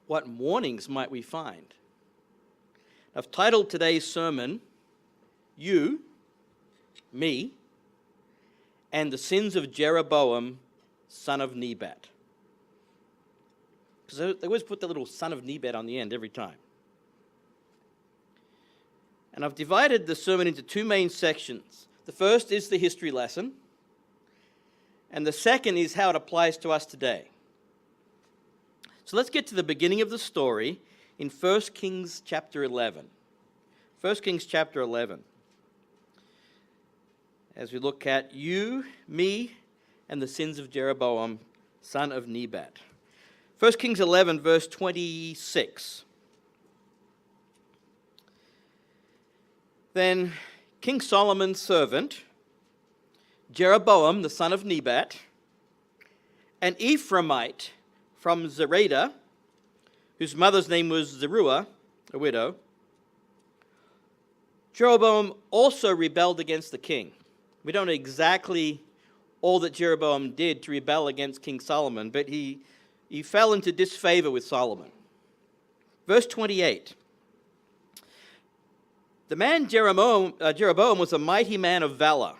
what warnings might we find? I've titled today's sermon, You, Me, and the Sins of Jeroboam, Son of Nebat. Because they always put the little son of Nebat on the end every time. And I've divided the sermon into two main sections. The first is the history lesson, and the second is how it applies to us today. So let's get to the beginning of the story in 1 Kings chapter 11. 1 Kings chapter 11. As we look at you, me, and the sins of Jeroboam, son of Nebat. 1 Kings 11, verse 26. Then King Solomon's servant, Jeroboam, the son of Nebat, an Ephraimite from Zereda, whose mother's name was Zeruiah, a widow, Jeroboam also rebelled against the king. We don't know exactly all that Jeroboam did to rebel against King Solomon, but he fell into disfavor with Solomon. Verse 28. The man Jeroboam was a mighty man of valor,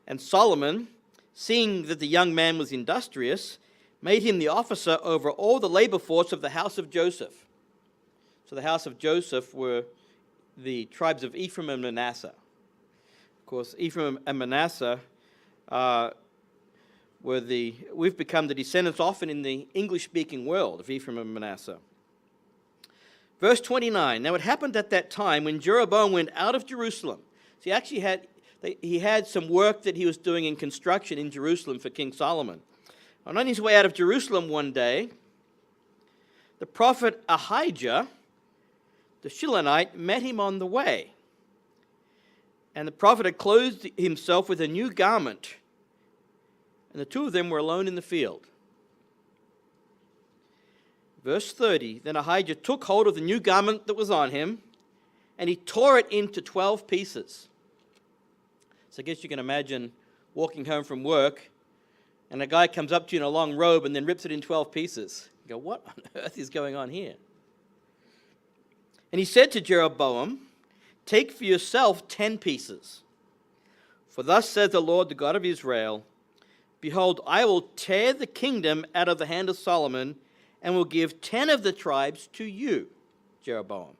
and Solomon, seeing that the young man was industrious, made him the officer over all the labor force of the house of Joseph. So the house of Joseph were the tribes of Ephraim and Manasseh. Of course, Ephraim and Manasseh we've become the descendants often in the English-speaking world of Ephraim and Manasseh. Verse 29, now it happened at that time when Jeroboam went out of Jerusalem. So he had some work that he was doing in construction in Jerusalem for King Solomon. And on his way out of Jerusalem one day, the prophet Ahijah, the Shilonite, met him on the way. And the prophet had clothed himself with a new garment, and the two of them were alone in the field. Verse 30, then Ahijah took hold of the new garment that was on him, and he tore it into 12 pieces. So I guess you can imagine walking home from work, and a guy comes up to you in a long robe and then rips it in 12 pieces. You go, what on earth is going on here? And he said to Jeroboam, take for yourself 10 pieces. For thus says the Lord, the God of Israel, behold, I will tear the kingdom out of the hand of Solomon and will give 10 of the tribes to you, Jeroboam.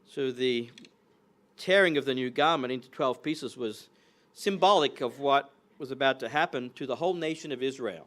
So the tearing of the new garment into 12 pieces was symbolic of what was about to happen to the whole nation of Israel.